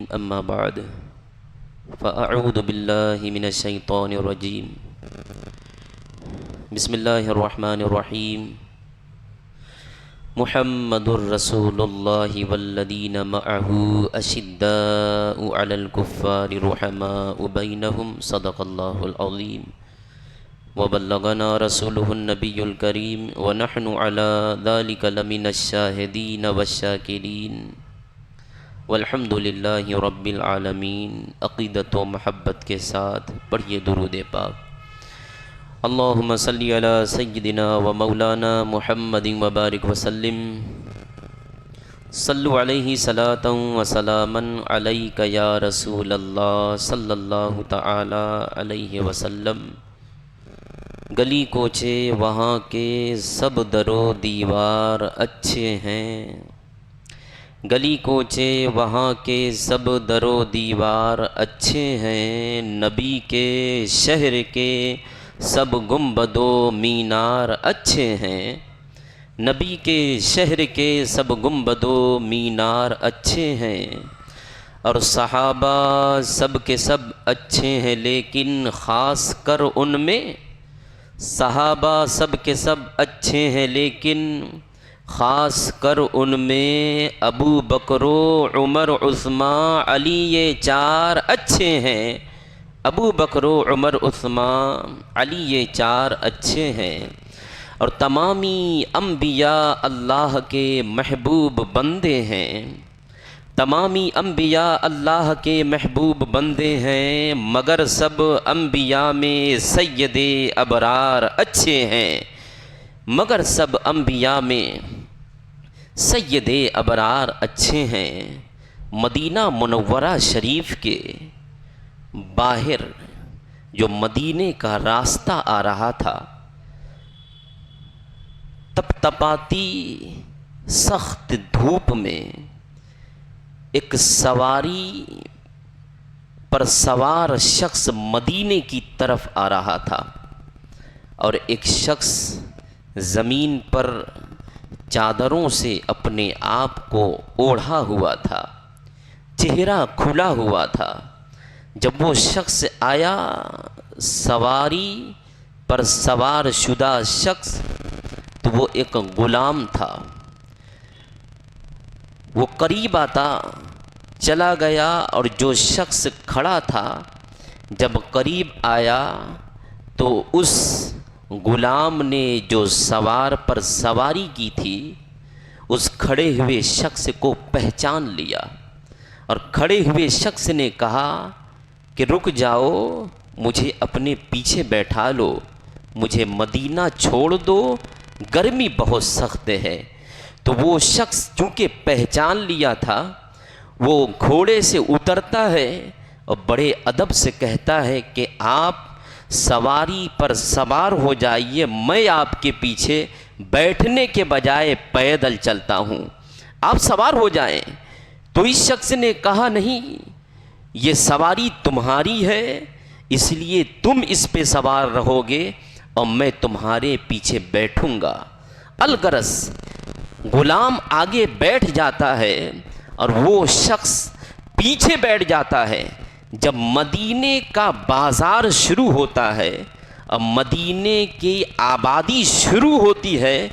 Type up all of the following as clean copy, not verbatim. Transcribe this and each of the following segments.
أما بعد فأعوذ بالله من الشيطان الرجيم بسم الله الرحمن الرحيم محمد رسول الله والذين معه أشداء على الكفار رحماء بينهم صدق الله العظيم وبلغنا رسوله النبي الكريم ونحن على ذلك لمن الشاهدين والشاكرين والحمد للہ رب العالمین۔ عقیدت و محبت کے ساتھ پڑھیے درود پاک۔ اللہم صلی علی سیدنا و مولانا محمد وبارک وسلم۔ صلو علیہ صلاۃ و سلاما علیک یا رسول اللہ صلی اللہ تعالی علیہ وسلم۔ گلی کوچے وہاں کے سب در و دیوار اچھے ہیں، گلی کوچے وہاں کے سب در و دیوار اچھے ہیں، نبی کے شہر کے سب گنبد و مینار اچھے ہیں، نبی کے شہر کے سب گنبد و مینار اچھے ہیں، اور صحابہ سب کے سب اچھے ہیں، لیکن خاص کر ان میں صحابہ سب کے سب اچھے ہیں، لیکن خاص کر ان میں ابو بکر و عمر عثمان علی یہ چار اچھے ہیں، ابو بکر و عمر عثمان علی یہ چار اچھے ہیں، اور تمامی انبیاء اللہ کے محبوب بندے ہیں، تمامی انبیاء اللہ کے محبوب بندے ہیں، مگر سب انبیاء میں سید ابرار اچھے ہیں، مگر سب انبیاء میں سید ابرار اچھے ہیں۔ مدینہ منورہ شریف کے باہر جو مدینے کا راستہ آ رہا تھا، تپتپاتی سخت دھوپ میں ایک سواری پر سوار شخص مدینے کی طرف آ رہا تھا، اور ایک شخص زمین پر چادروں سے اپنے آپ کو اوڑھا ہوا تھا، چہرہ کھلا ہوا تھا۔ جب وہ شخص آیا، سواری پر سوار شدہ شخص، تو وہ ایک غلام تھا۔ وہ قریب آتا چلا گیا، اور جو شخص کھڑا تھا جب قریب آیا تو اس غلام نے جو سوار پر سواری کی تھی، اس کھڑے ہوئے شخص کو پہچان لیا، اور کھڑے ہوئے شخص نے کہا کہ رک جاؤ، مجھے اپنے پیچھے بیٹھا لو، مجھے مدینہ چھوڑ دو، گرمی بہت سخت ہے۔ تو وہ شخص چونکہ پہچان لیا تھا، وہ گھوڑے سے اترتا ہے اور بڑے ادب سے کہتا ہے کہ آپ سواری پر سوار ہو جائیے، میں آپ کے پیچھے بیٹھنے کے بجائے پیدل چلتا ہوں، آپ سوار ہو جائیں۔ تو اس شخص نے کہا نہیں، یہ سواری تمہاری ہے، اس لیے تم اس پہ سوار رہو گے اور میں تمہارے پیچھے بیٹھوں گا۔ الغرض غلام آگے بیٹھ جاتا ہے اور وہ شخص پیچھے بیٹھ جاتا ہے۔ جب مدینے کا بازار شروع ہوتا ہے اور مدینے کی آبادی شروع ہوتی ہے،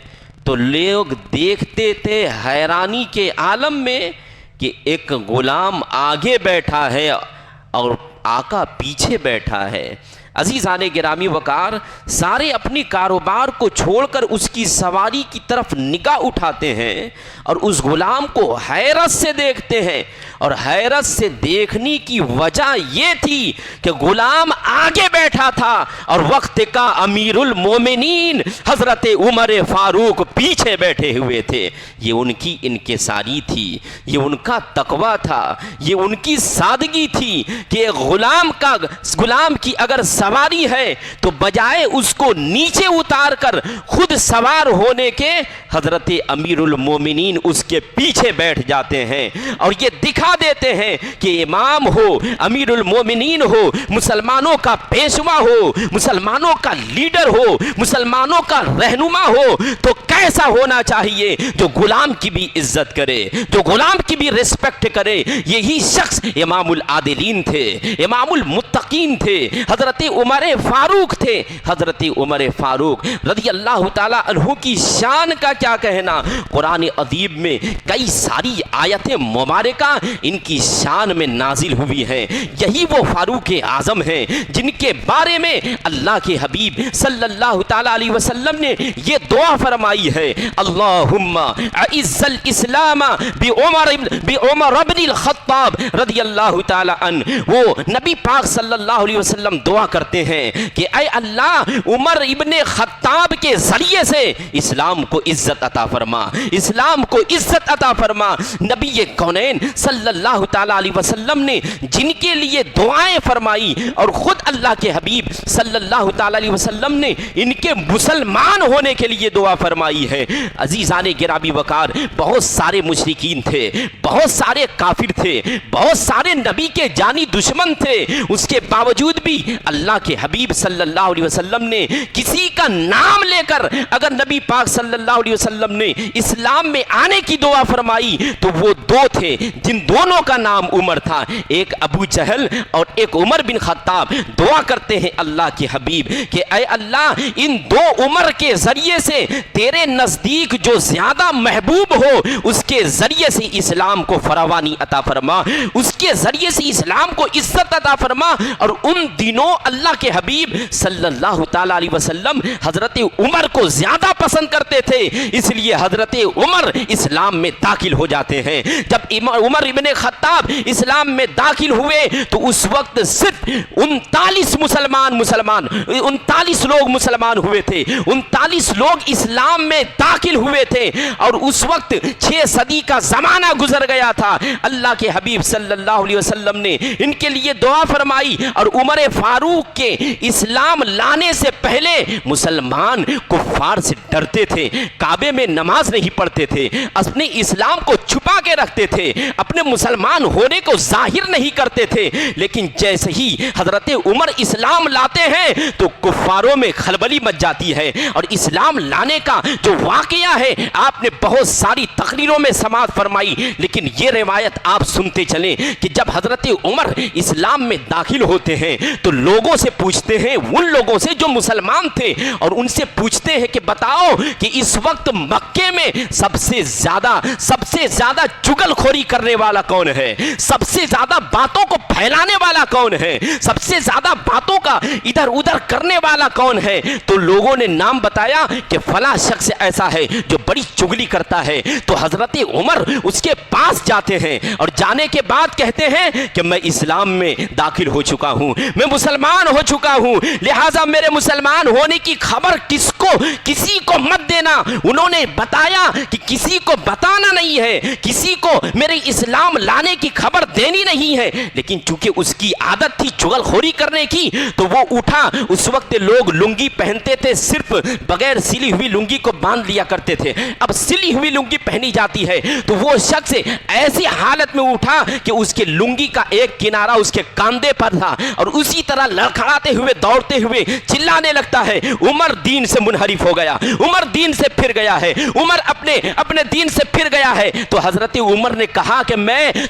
تو لوگ دیکھتے تھے حیرانی کے عالم میں کہ ایک غلام آگے بیٹھا ہے اور آقا پیچھے بیٹھا ہے۔ عزیزان گرامی وقار، سارے اپنی کاروبار کو چھوڑ کر اس کی سواری کی طرف نگاہ اٹھاتے ہیں اور اس غلام کو حیرت سے دیکھتے ہیں، اور حیرت سے دیکھنے کی وجہ یہ تھی کہ غلام آگے بیٹھا تھا اور وقت کا امیر المومنین حضرت عمر فاروق پیچھے بیٹھے ہوئے تھے۔ یہ ان کی انکساری تھی، یہ ان کا تقویٰ تھا، یہ ان کی سادگی تھی کہ غلام کی اگر سواری ہے تو بجائے اس کو نیچے اتار کر خود سوار ہونے کے حضرت امیر المومنین اس کے پیچھے بیٹھ جاتے ہیں اور یہ دکھا دیتے ہیں کہ امام ہو، امیر المومنین ہو، مسلمانوں کا پیشوا ہو، مسلمانوں کا لیڈر ہو، مسلمانوں کا رہنما ہو تو کیسا ہونا چاہیے، جو غلام کی بھی عزت کرے، جو غلام کی بھی ریسپیکٹ کرے۔ یہی شخص امام العادلین تھے، امام المتقین تھے، حضرت عمر فاروق تھے۔ حضرت عمر فاروق رضی اللہ تعالی عنہ کی شان کا کیا کہنا، قرآن عظیم میں کئی ساری آیتیں مبارکہ ان کی شان میں نازل ہوئی ہیں۔ یہی وہ فاروق اعظم ہیں جن کے بارے میں اللہ کے حبیب صلی اللہ تعالی علیہ وسلم نے یہ دعا فرمائی ہے، اللہم اعز الاسلام بعمر بن الخطاب رضی اللہ تعالی عنہ۔ وہ نبی پاک صلی اللہ علیہ وسلم دعا کرتے ہیں کہ اے اللہ، عمر ابن خطاب کے ذریعے سے اسلام کو عزت عطا فرما، اسلام کو عزت عطا فرما۔ نبی کونین صلی اللہ تعالی علیہ وسلم نے جن کے لیے دعائیں فرمائی اور خود اللہ کے حبیب صلی اللہ تعالی علیہ وسلم نے ان کے مسلمان ہونے کے لیے دعا فرمائی ہے۔ عزیزان گرامی وقار، بہت سارے مشرکین تھے، بہت سارے کافر تھے، بہت سارے نبی کے جانی دشمن تھے، اس کے باوجود بھی اللہ کے حبیب صلی اللہ علیہ وسلم نے کسی کا نام لے کر اگر نبی پاک صلی اللہ علیہ وسلم نے اسلام میں آنے کی دعا فرمائی تو وہ دو تھے جن دونوں کا نام عمر تھا، ایک ابو جہل اور ایک عمر بن خطاب۔ دعا کرتے ہیں اللہ کے حبیب کہ اے اللہ، ان دو عمر کے ذریعے سے تیرے نزدیک جو زیادہ محبوب ہو اس کے ذریعے سے اسلام کو فراوانی عطا فرما، اس کے ذریعے سے اسلام کو عزت عطا فرما۔ اور ان دنوں اللہ کے حبیب صلی اللہ تعالی علیہ وسلم حضرت عمر کو زیادہ پسند کرتے تھے، اس لیے حضرت عمر اسلام میں داخل ہو جاتے ہیں۔ جب عمر ابن خطاب اسلام میں داخل ہوئے تو اس وقت صرف 39 لوگ مسلمان ہوئے تھے، 39 لوگ اسلام میں داخل ہوئے تھے، اور اس وقت 6 صدی کا زمانہ گزر گیا تھا۔ اللہ کے حبیب صلی اللہ علیہ وسلم نے ان کے لیے دعا فرمائی، اور عمر فاروق کے اسلام لانے سے پہلے مسلمان کفار سے ڈرتے تھے، کعبے میں نماز نہیں پڑھتے تھے، اپنے اسلام کو چھپا کے رکھتے تھے، اپنے مسلمان ہونے کو ظاہر نہیں کرتے تھے۔ لیکن جیسے ہی حضرت عمر اسلام لاتے ہیں تو کفاروں میں خلبلی مچ جاتی ہے، اور اسلام لانے کا جو واقعہ ہے آپ نے بہت ساری تقریروں میں سماعت فرمائی، لیکن یہ روایت آپ سنتے چلیں کہ جب حضرت عمر اسلام میں داخل ہوتے ہیں تو لوگوں سے پوچھتے ہیں، ان لوگوں سے جو مسلمان تھے، اور ان سے پوچھتے ہیں کہ بتاؤ کہ اس وقت مکے میں سب سے زیادہ چگل خوری کرنے والا کون ہے، سب سے زیادہ باتوں کو پھیلانے والا کون ہے، سب سے زیادہ باتوں کا ادھر ادھر کرنے والا کون ہے؟ تو لوگوں نے نام بتایا کہ فلاں شخص ایسا ہے جو بڑی چگلی کرتا ہے۔ تو حضرت عمر اس کے پاس جاتے ہیں، اور جانے کے بعد کہتے ہیں کہ میں اسلام میں داخل ہو چکا ہوں، میں مسلمان ہو چکا ہوں، لہٰذا میرے مسلمان ہونے کی خبر کسی کو مت دینا۔ انہوں نے بتایا کہ کسی کو بتانا نہیں ہے، کسی کو میرے اسلام لانے کی خبر دینی نہیں ہے، لیکن چونکہ اس کی عادت تھی چغل خوری کرنے کی تو وہ اٹھا۔ اس وقت لوگ لنگی پہنتے تھے، صرف بغیر سلی ہوئی لنگی کو باندھ لیا کرتے تھے، اب سلی ہوئی لنگی پہنی جاتی ہے۔ تو وہ شخص ایسی حالت میں اٹھا کہ اس کے لنگی کا ایک کنارہ اس کے کاندھے پر تھا، اور اسی طرح لڑکھڑاتے ہوئے دوڑتے ہوئے چلانے لگتا ہے، عمر دین سے منحرف ہو گیا، عمر دین سے پھر گیا ہے، عمر اپنے دین سے پھر گیا ہے۔ تو حضرت عمر نے کہا کہ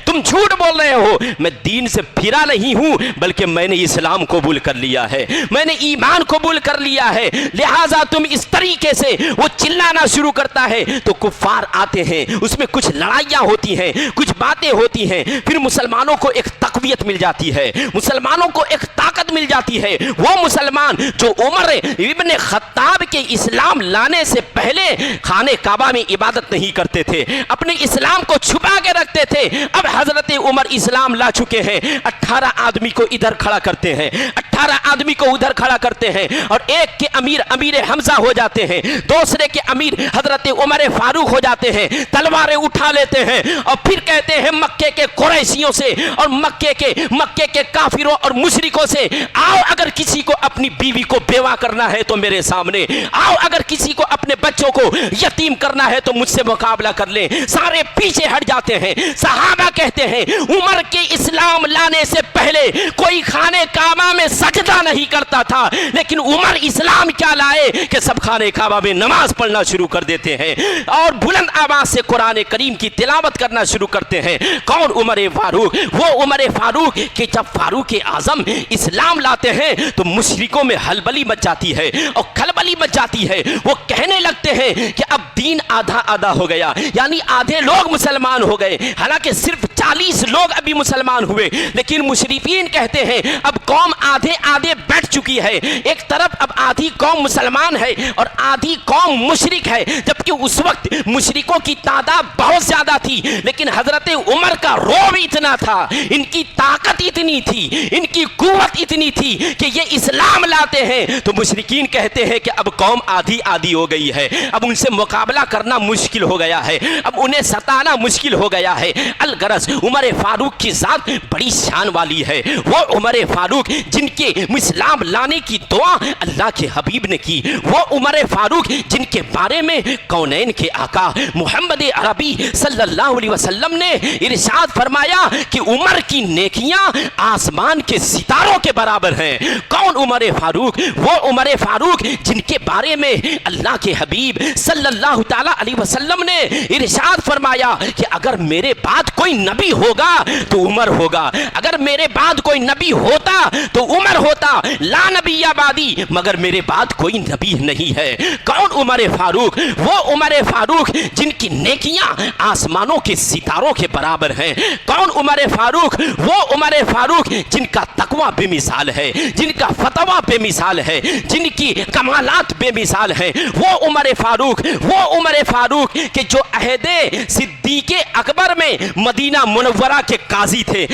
تم جھوٹ بول رہے ہو، میں دین سے پھرا نہیں ہوں، بلکہ میں نے اسلام قبول کر لیا ہے، میں نے ایمان قبول کر لیا ہے، لہٰذا تم اس طریقے سے۔ وہ چلانا شروع کرتا ہے تو کفار آتے ہیں، اس میں کچھ لڑائیاں ہوتی ہیں، کچھ باتیں ہوتی ہیں، پھر مسلمانوں کو ایک تقویت مل جاتی ہے، مسلمانوں کو ایک طاقت مل جاتی ہے۔ وہ مسلمان جو عمر ابن خطاب کے اسلام لانے سے پہلے خانے کعبہ میں عبادت نہیں کرتے تھے، اپنے اسلام کو چھپا کے رکھتے تھے۔ اب حضرت عمر اسلام لا چکے ہیں، 18 آدمی کو ادھر کھڑا کرتے ہیں، 18 آدمی کو ادھر کھڑا کرتے ہیں، اور ایک کے امیر حمزہ ہو جاتے ہیں، دوسرے کے امیر حضرت عمر فاروق ہو جاتے ہیں، تلواریں اٹھا لیتے ہیں اور پھر کہتے ہیں مکے کے قریشیوں سے اور مکے کے کافروں اور مشرکوں سے، آؤ اگر کسی کو اپنی بیوی کو بیوہ کرنا ہے تو میرے سامنے آؤ، اگر کسی کو اپنے بچوں کو یتیم کرنا ہے تو مجھ سے مقابلہ کر لیں۔ سارے پیچھے ہٹ جاتے ہیں۔ صحابہ کہتے ہیں عمر کے اسلام لانے سے پہلے کوئی خانے کعبہ میں سجدہ نہیں کرتا تھا، لیکن عمر اسلام کیا لائے کہ سب خانے کعبہ میں نماز پڑھنا شروع کر دیتے ہیں اور بلند آواز سے قرآن کریم کی تلاوت کرنا شروع کرتے ہیں۔ کون؟ عمر فاروق۔ وہ عمر فاروق کہ جب فاروق اعظم اسلام لاتے ہیں تو مشرکوں میں ہلبلی مچ جاتی ہے اور کھلبلی مچ جاتی ہے۔ وہ کہنے لگتے ہیں کہ اب دین آدھا آدھا ہو گیا، یعنی آدھے لوگ مسلمان ہو گئے، حالانکہ صرف 40 لوگ ابھی مسلمان ہوئے، لیکن مشرفین کہتے ہیں اب قوم آدھے آدھے بیٹھ چکی ہے، ایک طرف اب آدھی قوم مسلمان ہے اور آدھی قوم مشرک ہے، جبکہ اس وقت مشرکوں کی تعداد بہت زیادہ تھی، لیکن حضرت عمر کا رعب اتنا تھا، ان کی طاقت اتنی تھی، ان کی قوت اتنی تھی کہ یہ اسلام لاتے ہیں تو مشرکین کہتے ہیں کہ اب قوم آدھی آدھی ہو گئی ہے، اب ان سے مقابلہ کرنا مشکل ہو گیا ہے، اب انہیں ستانا مشکل ہو گیا ہے۔ الغرض عمر فاروق کی ذات بڑی شان والی ہے، وہ عمر فاروق جن کے اسلام لانے کی دعا اللہ کے حبیب نے کی، وہ عمر فاروق جن کے بارے میں کونین کے آقا محمد عربی صلی اللہ علیہ وسلم نے ارشاد فرمایا کہ عمر کی نیکیاں آسمان کے ستاروں کے برابر ہیں۔ کون عمر فاروق؟ وہ عمر فاروق جن کے بارے میں اللہ کے حبیب صلی اللہ تعالی علیہ وسلم نے ارشاد فرمایا کہ اگر میرے بعد کوئی نبی ہوگا تو عمر ہوگا، اگر میرے بعد کوئی نبی ہوتا تو عمر ہوتا، لا نبی بعدی، مگر میرے بعد کوئی نبی نہیں ہے۔ کون عمر فاروق؟ وہ عمر فاروق جن کی نیکیاں آسمانوں کے ستاروں کے برابر ہیں۔ کون عمر فاروق؟ وہ عمر فاروق جن کا تقوی بے مثال ہے، جن کا فتویٰ بے مثال ہے، جن کی کمالات بے مثال ہیں۔ وہ عمر فاروق، وہ عمر فاروق کہ جو عہد صدیق اکبر میں مدینہ منورہ کے قاضی تھے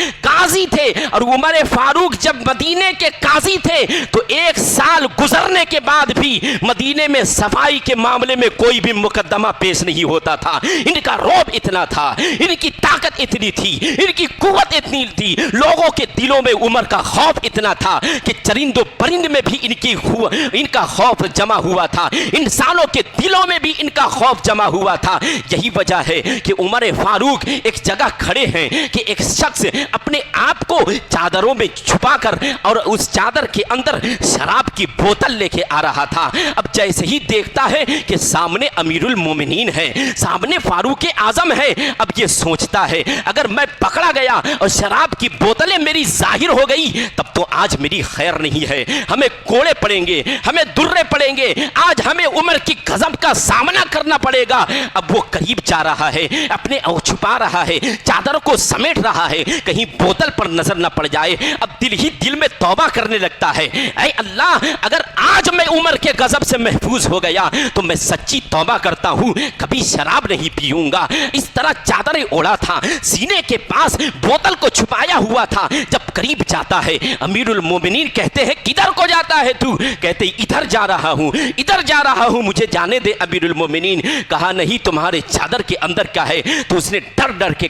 اور عمر فاروق جب مدینے کے قاضی تھے تو 1 سال گزرنے کے بعد بھی مدینے میں صفائی کے معاملے میں کوئی بھی مقدمہ پیش نہیں ہوتا تھا۔ ان کا رعب اتنا تھا، ان کی طاقت اتنی تھی، ان کی قوت اتنی تھی، لوگوں کے دلوں میں عمر کا خوف اتنا تھا کہ چرند و پرند میں بھی ان کا خوف جمع ہوا تھا، انسانوں کے دلوں میں بھی ان کا خوف جمع ہوا تھا۔ یہی وجہ ہے کہ عمر فاروق ایک جگہ کھڑے ہیں کہ ایک شخص اپنے آپ کو چادروں میں چھپا کر اور اس چادر کے اندر شراب کی بوتل لے کے آ رہا تھا۔ اب جیسے ہی دیکھتا ہے کہ سامنے امیر المومنین ہے، سامنے فاروق اعظم ہے، اب یہ سوچتا ہے اگر میں پکڑا گیا اور شراب کی بوتلیں میری ظاہر ہو گئی تب تو آج میری خیر نہیں ہے، ہمیں کوڑے پڑیں گے، ہمیں درے پڑیں گے، آج ہمیں عمر کی غضب کا سامنا کرنا پڑے گا۔ اب وہ قریب جا رہا ہے، اپنے چھپا رہا ہے، چادر کو سمیٹ رہا ہے کہیں بوتل پر نظر نہ پڑ جائے۔ اب دل ہی دل میں توبہ کرنے لگتا ہے، اے اللہ اگر آج میں عمر کے غضب سے محفوظ ہو گیا تو میں سچی توبہ کرتا ہوں، کبھی شراب نہیں پیوں گا۔ اس طرح چادریں اوڑھا تھا، سینے کے پاس بوتل کو چھپایا ہوا تھا۔ جب قریب جاتا ہے امیر المومنین کہتے ہیں کدھر کو جاتا ہے تو؟ کہتے ادھر جا رہا ہوں، ادھر جا رہا ہوں، مجھے جانے دے امیر المومنین۔ کہا نہیں تمہارے چادر کے اندر کیا ہے؟ تو اس نے ڈر ڈر کے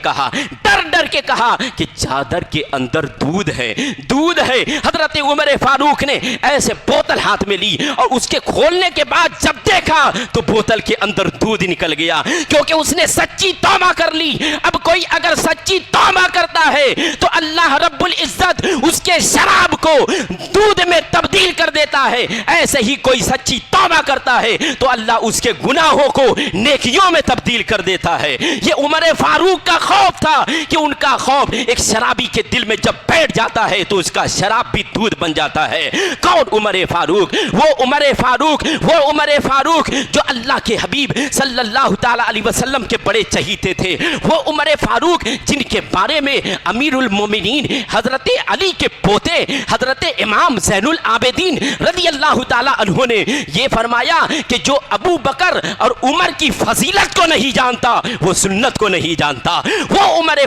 کہا کہ چادر کے اندر دودھ ہے، دودھ ہے۔ حضرت عمر فاروق نے ایسے بوتل ہاتھ میں لی اور اس کے کھولنے کے بعد جب دیکھا تو بوتل کے اندر دودھ نکل گیا، کیونکہ اس نے سچی توبہ کر لی۔ اب کوئی اگر سچی توبہ کرتا ہے تو اللہ رب العزت اس کے شراب کو دودھ میں تبدیل کر دیتا ہے، ایسے ہی کوئی سچی توبہ کرتا ہے تو اللہ اس کے گناہوں کو نیکیوں میں تبدیل کر دیتا ہے۔ یہ عمر فاروق کا خوف تھا کہ ان کا خوف ایک شرابی کے دل میں جب بیٹھ جاتا ہے تو اس کا شراب بھی دودھ بن جاتا ہے۔ کون عمر فاروق؟ وہ عمر فاروق جو اللہ کے حبیب صلی اللہ تعالی علیہ وسلم کے بڑے چہیتے تھے، وہ عمر فاروق جن کے بارے میں امیر المومنین حضرت علی کے پوتے حضرت امام زین العابدین رضی اللہ تعالی عنہ نے یہ فرمایا کہ جو جو ابو بکر اور عمر کی فضیلت کو نہیں جانتا وہ سنت کو نہیں جانتا. وہ عمر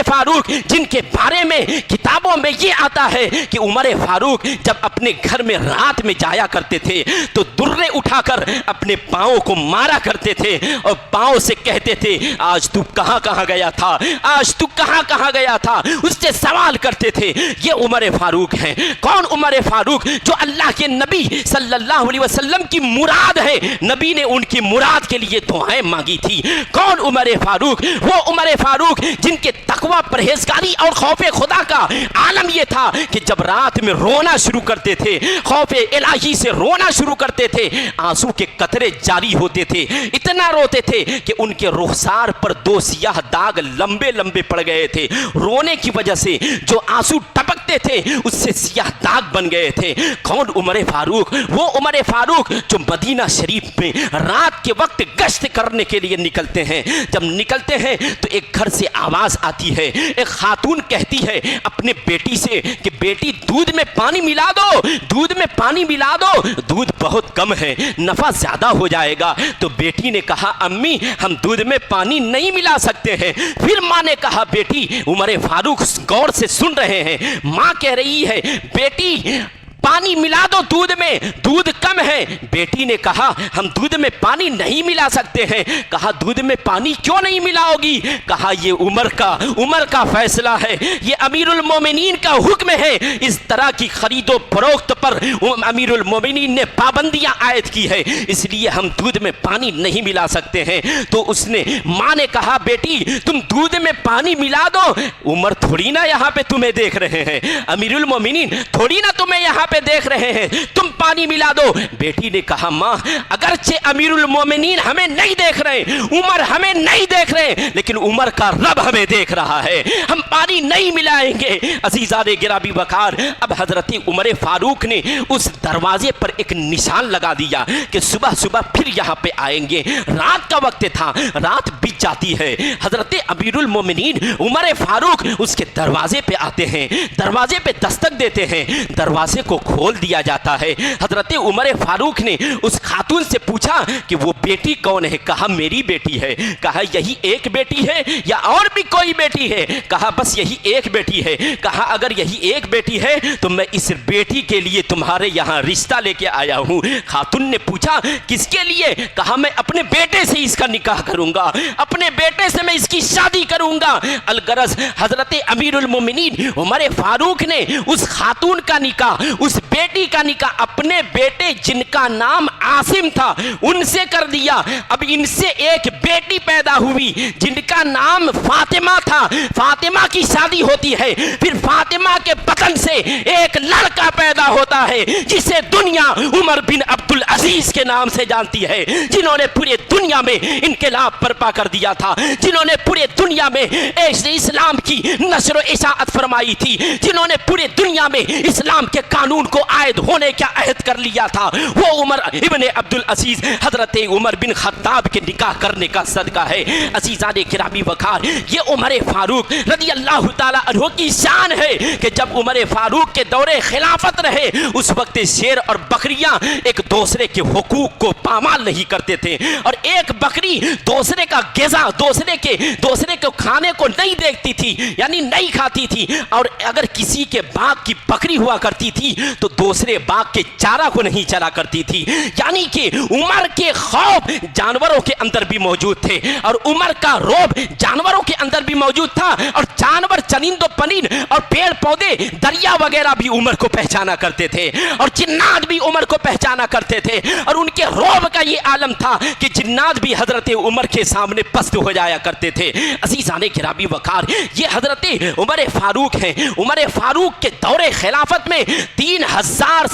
فاروق جن کے بارے میں کتابوں میں یہ آتا ہے کہ عمر فاروق جب اپنے گھر میں رات میں جایا کرتے تھے تو درے اٹھا کر اپنے پاؤں کو مارا کرتے تھے اور پاؤں سے کہتے تھے آج تو کہاں گیا تھا, آج تو کہاں گیا تھا, اس سے سوال کرتے تھے. یہ عمر فاروق ہیں. کون عمر فاروق؟ جو اللہ کے نبی صلی اللہ علیہ وسلم کی مراد ہے, نبی نے ان کی مراد کے لیے دعائیں مانگی تھی. کون عمر فاروق؟ وہ عمر فاروق جن کے تقوی, پرہیزگاری اور خوف خدا کا عالم یہ تھا کہ جب رات میں رونا شروع کرتے تھے, خوف الہی سے رونا شروع کرتے تھے, آنسو کے قطرے جاری ہوتے تھے, اتنا روتے تھے کہ ان کے رخسار پر 2 سیاہ داغ لمبے پڑ گئے تھے. رونے کی وجہ سے جو آنسو ٹپکتے تھے اس سے سیاہ داغ بن گئے تھے. کون عمر فاروق؟ وہ عمر فاروق جو مدینہ شریف میں رات کے وقت گشت کرنے کے لیے نکلتے ہیں. جب نکلتے ہیں تو ایک گھر سے آواز آتی ہے, ایک خاتون کہتی ہے اپنے بیٹی سے کہ بیٹی دودھ میں پانی ملا دو, دودھ میں پانی ملا دو, دودھ بہت کم ہے, نفع زیادہ ہو جائے گا. تو بیٹی نے کہا امی ہم دودھ میں پانی نہیں ملا سکتے ہیں. پھر ماں نے کہا بیٹی, عمر فاروق غور سے سن رہے ہیں, ماں کہہ رہی ہے بیٹی پانی ملا دو دودھ میں, دودھ کم ہے. بیٹی نے کہا ہم دودھ میں پانی نہیں ملا سکتے ہیں. کہا دودھ میں پانی کیوں نہیں ملاؤ گی؟ کہا یہ عمر کا فیصلہ ہے, یہ امیر المومنین کا حکم ہے. اس طرح کی خرید و فروخت پر امیر المومنین نے پابندیاں عائد کی ہے, اس لیے ہم دودھ میں پانی نہیں ملا سکتے ہیں. تو اس نے ماں نے کہا بیٹی تم دودھ میں پانی ملا دو, عمر تھوڑی نہ یہاں پہ تمہیں دیکھ رہے ہیں, امیر المومنین تھوڑی نہ تمہیں یہاں پہ دیکھ رہے ہیں, تم پانی ملا دو. بیٹی نے کہا ماں اگرچہ امیر المومنین ہمیں نہیں دیکھ رہے, عمر ہمیں نہیں دیکھ رہے, لیکن عمر کا رب ہمیں دیکھ رہا ہے, ہم پانی نہیں ملائیں گے. عزیزان گرامی وقار, اب حضرت عمر فاروق نے اس دروازے پر ایک نشان لگا دیا کہ صبح پھر یہاں پہ آئیں گے. رات کا وقت تھا, رات بیت جاتی ہے. حضرت امیر المومنین عمر فاروق اس کے دروازے پہ آتے ہیں, دروازے پہ دستک دیتے ہیں, دروازے کو کھول دیا جاتا ہے. حضرت عمر فاروق نے اس خاتون سے پوچھا کہ وہ بیٹی کون ہے؟ کہا میری بیٹی ہے. کہا یہی ایک بیٹی ہے یا اور بھی کوئی بیٹی ہے؟ کہا بس یہی ایک بیٹی ہے. کہا اگر یہی ایک بیٹی ہے تو میں اس بیٹی کے لیے تمہارے یہاں رشتہ لے کے آیا ہوں. خاتون نے پوچھا کس کے لیے؟ کہا میں اپنے بیٹے سے اس کا نکاح کروں گا, اپنے بیٹے سے میں اس کی شادی کروں گا. الغرض حضرت امیر المومنین عمر فاروق نے اس خاتون کا نکاح, اس بیٹی کا نکاح اپنے بیٹے جن کا نام عاصم تھا ان سے کر دیا. اب ان سے ایک بیٹی پیدا ہوئی جن کا نام فاطمہ تھا. فاطمہ کی شادی ہوتی ہے, پھر فاطمہ کے بطن سے ایک لڑکا پیدا ہوتا ہے جسے دنیا عمر بن عبد العزیز کے نام سے جانتی ہے, جنہوں نے پورے دنیا میں انقلاب برپا کر دیا تھا, جنہوں نے پورے دنیا میں اسلام کی نشر و اشاعت فرمائی تھی, جنہوں نے پورے دنیا میں اسلام کے قانون کو عائد ہونے کا عہد کر لیا تھا. وہ عمر ابن عبد العزیز حضرت عمر بن خطاب کے نکاح کرنے کا صدقہ ہے. عزیزان گرامی وقار, یہ عمر فاروق رضی اللہ تعالی عنہ کی شان ہے کہ جب عمر فاروق کے دور خلافت رہے اس وقت شیر اور بکریاں ایک دوسرے کے حقوق کو پامال نہیں کرتے تھے, اور ایک بکری دوسرے کا غذا دوسرے کے کھانے کو نہیں دیکھتی تھی, یعنی نہیں کھاتی تھی. اور اگر کسی کے باغ کی بکری ہوا کرتی تھی تو دوسرے باغ کے چارہ کو نہیں چلا کرتی تھی. یعنی کہ عمر کے خوف جانوروں کے اندر بھی موجود تھے اور عمر کا روب جانوروں کے اندر بھی موجود تھا, اور جانور چرند و پرند اور پیڑ پودے دریا وغیرہ بھی عمر کو پہچانا کرتے تھے, اور جنات بھی عمر کو پہچانا کرتے تھے. اور ان کے روب کا یہ عالم تھا کہ جنات بھی حضرت عمر کے سامنے پست ہو جایا کرتے تھے. عزیزان گرامی وقار, یہ حضرت عمر فاروق ہیں. عمر فاروق کے دور خلافت میں 3000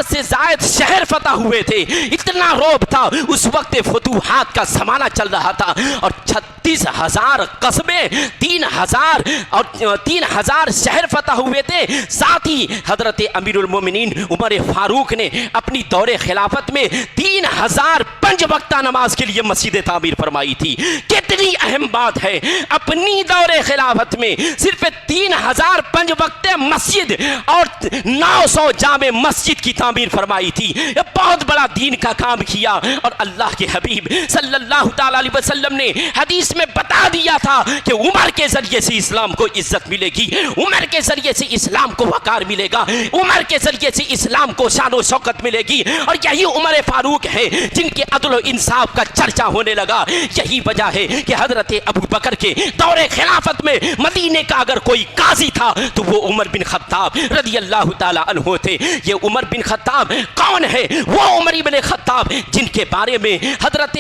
سے زائد شہر فتح ہوئے تھے. اتنا روب تھا, اس وقت فتوحات کا زمانہ چل رہا تھا, اور 36,000 قصبے 3000 شہر فتح ہوئے تھے. ساتھ ہی حضرت امیر المومنین عمر فاروق نے اپنی دور خلافت میں 3000 5 وقتہ نماز کے لیے مسجدیں تعمیر فرمائی تھی. کتنی اہم بات ہے, اپنی دور خلافت میں صرف 3000 5 وقتہ مسجد اور 900 جامع مسجد کی تعمیر فرمائی تھی، بہت بڑا دین کا کام کیا، اور اللہ کے حبیب صلی اللہ تعالیٰ علیہ وسلم نے حدیث میں بتا دیا تھا کہ عمر کے ذریعے سے اسلام کو عزت ملے گی، عمر کے ذریعے سے اسلام کو وقار ملے گا، عمر کے ذریعے سے اسلام کو شان و شوکت ملے گی، اور یہی عمر فاروق ہے جن کے عدل و انصاف کا چرچا ہونے لگا۔ یہی وجہ ہے کہ حضرت ابو بکر کے دور خلافت میں مدینے کا اگر کوئی قاضی تھا تو وہ عمر بن خطاب رضی اللہ تعالی عنہ تھے۔ یہ عمر بن خطاب کون ہے؟ وہ عمر بن خطاب جن کے بارے میں حضرت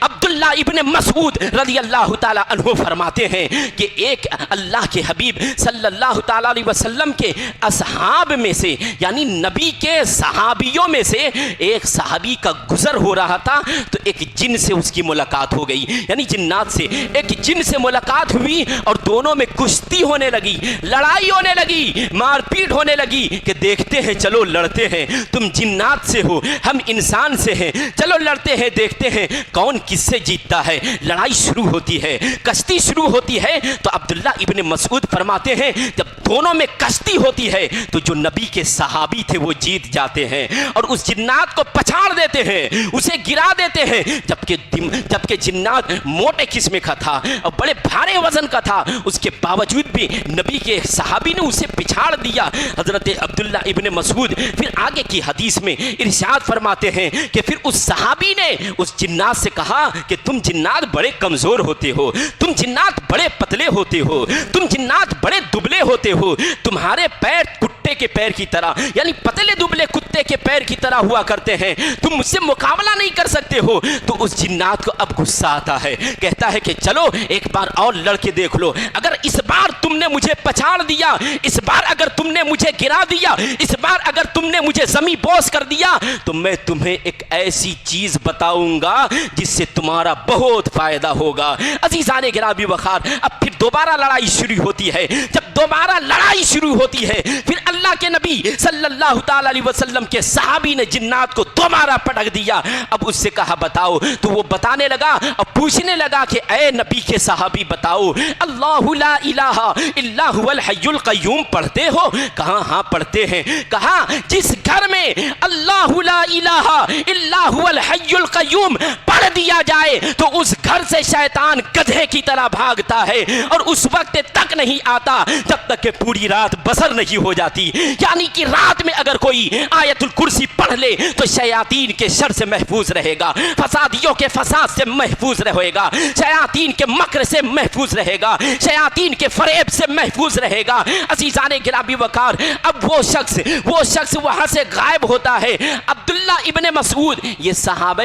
عبداللہ ابن مسعود رضی اللہ تعالی عنہ فرماتے ہیں کہ ایک اللہ کے حبیب صلی اللہ تعالی علیہ وسلم کے اصحاب میں سے، یعنی نبی کے صحابیوں میں سے ایک صحابی کا گزر ہو رہا تھا، تو ایک جن سے اس کی ملاقات ہو گئی، یعنی جنات سے ایک جن سے ملاقات ہوئی، اور دونوں میں کشتی ہونے لگی، لڑائی ہونے لگی، مار پیٹ ہونے لگی کہ دیکھتے ہیں چلو لڑتے ہیں، تم جنات سے ہو ہم انسان سے ہیں، چلو لڑتے ہیں دیکھتے ہیں کون کس سے جیتتا ہے۔ لڑائی شروع ہوتی ہے، کشتی شروع ہوتی ہے، تو عبداللہ ابن مسعود فرماتے ہیں جب دونوں میں کشتی ہوتی ہے تو جو نبی کے صحابی تھے وہ جیت جاتے ہیں اور اس جنات کو پچھاڑ دیتے ہیں، اسے گرا دیتے ہیں، جبکہ جنات موٹے قسم کا تھا اور بڑے بھارے وزن کا تھا، اس کے باوجود بھی نبی کے صحابی نے اسے پچھاڑ دیا۔ حضرت عبداللہ ابن مسعود پھر آگے کی حدیث میں ارشاد فرماتے ہیں کہ پھر اس صحابی نے اس جنات سے کہا کہ تم جنات بڑے کمزور ہوتے ہو، تم جنات بڑے پتلے ہوتے ہو، تم جنات بڑے دبلے ہوتے ہو، تمہارے پیر کتے کے پیر کی طرح، یعنی پتلے دبلے کتے کے پیر کی طرح ہوا کرتے ہیں، تم مجھ سے مقابلہ نہیں کر سکتے ہو۔ تو اس جنات کو اب غصہ آتا ہے، کہتا ہے کہ چلو ایک بار اور لڑ کے دیکھ لو، اگر اس بار تم نے مجھے پچھاڑ دیا، اس بار اگر تم نے مجھے گرا دیا، اس بار اگر تم نے مجھے زمین بوس کر دیا، تو میں تمہیں ایک ایسی چیز بتاؤں گا جس سے تمہارا بہت فائدہ ہوگا۔ عزیزان گرامی وقار، اب پھر دوبارہ لڑائی شروع ہوتی ہے۔ جب دوبارہ لڑائی شروع ہوتی ہے پھر اللہ کے نبی صلی اللہ تعالی علیہ وسلم کے صحابی نے جنات کو دوبارہ پٹک دیا۔ اب اس سے کہا بتاؤ، تو وہ بتانے لگا اور پوچھنے لگا کہ اے نبی کے صحابی بتاؤ، اللہ لا الہ الا هو الحی القیوم پڑھتے ہو؟ کہا ہاں پڑھتے ہیں۔ کہا جس گھر میں اللہ لا الہ الا هو الحی القیوم پڑھ دیا جائے تو اس گھر سے شیطان گدھے کی طرح بھاگتا ہے اور اس وقت تک نہیں آتا جب تک کہ پوری رات بسر نہیں ہو جاتی، یعنی کہ رات میں اگر کوئی آیت الکرسی پڑھ لے تو شیاطین کے شر سے محفوظ رہے گا، فسادیوں کے فساد سے محفوظ رہے گا، شیاطین کے مکر سے محفوظ رہے گا، شیاطین کے فریب سے محفوظ رہے گا۔ عزیزان گرامی وقار، اب وہ شخص وہاں سے غائب ہوتا ہے۔ عبداللہ ابن مسعود یہ صحابہ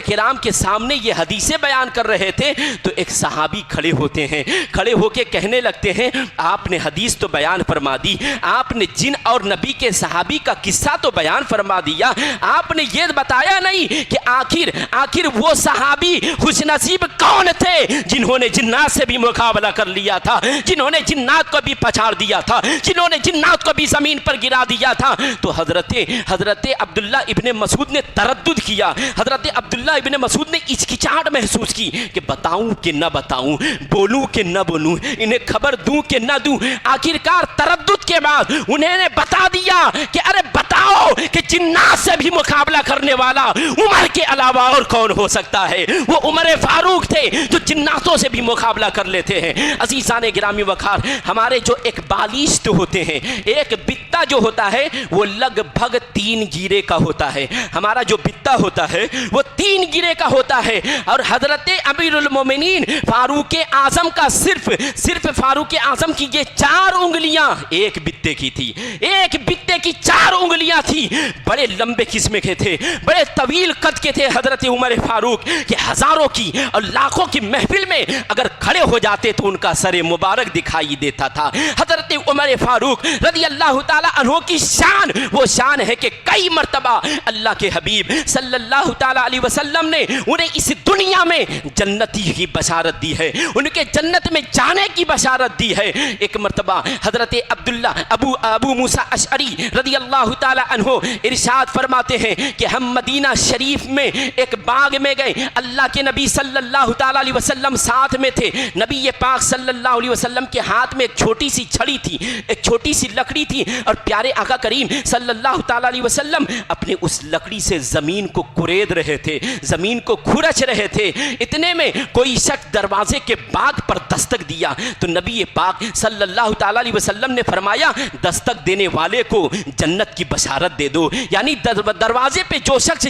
کرام کے سامنے یہ حدیثیں بیان کر رہے تھے، تو ایک صحابی کھڑے ہوتے ہیں، کھڑے ہو کے کہنے لگتے ہیں آپ نے حدیث تو بیان فرما دی، آپ نے جن اور نبی کے صحابی کا قصہ تو بیان فرما دیا، آپ نے یہ بتایا نہیں کہ آخر وہ صحابی خوش نصیب کون تھے جنہوں نے جنات سے بھی مقابلہ کر لیا تھا، جنہوں نے جنات کو بھی پچھاڑ دیا تھا، جنہوں نے جنات کو بھی زمین پر گرا دیا تھا۔ تو حضرت عبداللہ ابن مسعود نے تردد کیا، حضرت عبداللہ ابن مسعود نے ہچکچاہٹ محسوس کی کہ بتاؤں کہ نہ بتاؤں، بولوں کہ نہ بولوں، انہیں خبر دوں کہ نہ دوں۔ آخرکار تردد کے بعد انہیں نے بتا دیا کہ ارے بتاؤ کہ جنات سے بھی مقابلہ کرنے والا عمر کے علاوہ اور کون ہو سکتا ہے؟ وہ عمر فاروق تھے جو جناتوں سے بھی مقابلہ کر لیتے ہیں۔ عزیزان گرامی وقار، ہمارے جو ایک بالشت ہوتے ہیں، ایک بتا جو ہوتا ہے وہ لگ بھگ 3 گیرے کا ہوتا ہے، ہمارا جو بتا ہوتا ہے وہ 3 گیرے کا ہوتا ہے، اور حضرت امیر المومنین فاروق اعظم کا صرف فاروق اعظم کی یہ 4 انگلیاں ایک بتے کی تھی، ایک بتے کی 4 انگلیاں تھی، بڑے لمبے قسم کے تھے، بڑے طویل قد کے تھے حضرت عمر فاروق، کہ ہزاروں کی اور لاکھوں کی محفل میں اگر کھڑے ہو جاتے تو ان کا سر مبارک دکھائی دیتا تھا۔ حضرت عمر فاروق رضی اللہ تعالی عنہ کی شان وہ شان ہے کہ کئی مرتبہ اللہ کے حبیب صلی اللہ تعالی علیہ وسلم نے انہیں اس دنیا میں جنتی کی بشارت دی ہے، ان کے جنت میں جانے کی بشارت دی ہے۔ ایک مرتبہ حضرت عبداللہ ابو موسیٰ اشعری رضی اللہ تعالی عنہ ارشاد فرماتے ہیں کہ ہم مدینہ شریف میں ایک باغ میں گئے، اللہ کے نبی صلی اللہ تعالی علیہ وسلم ساتھ میں تھے، نبی پاک صلی اللہ علیہ وسلم کے ہاتھ میں ایک چھوٹی سی چھڑی تھی، ایک چھوٹی سی لکڑی تھی، اور پیارے آقا کریم صلی اللہ تعالیٰ علیہ وسلم اپنے اس لکڑی سے زمین کو کورید رہے تھے، زمین کو کھرچ رہے تھے۔ اتنے میں کوئی شخص دروازے کے باغ پر دستک دیا تو نبی پاک صلی اللہ تعالیٰ علیہ وسلم نے فرمایا دستک دینے والے کو جنت کی بشارت دے دو، یعنی دروازے پہ جو شخص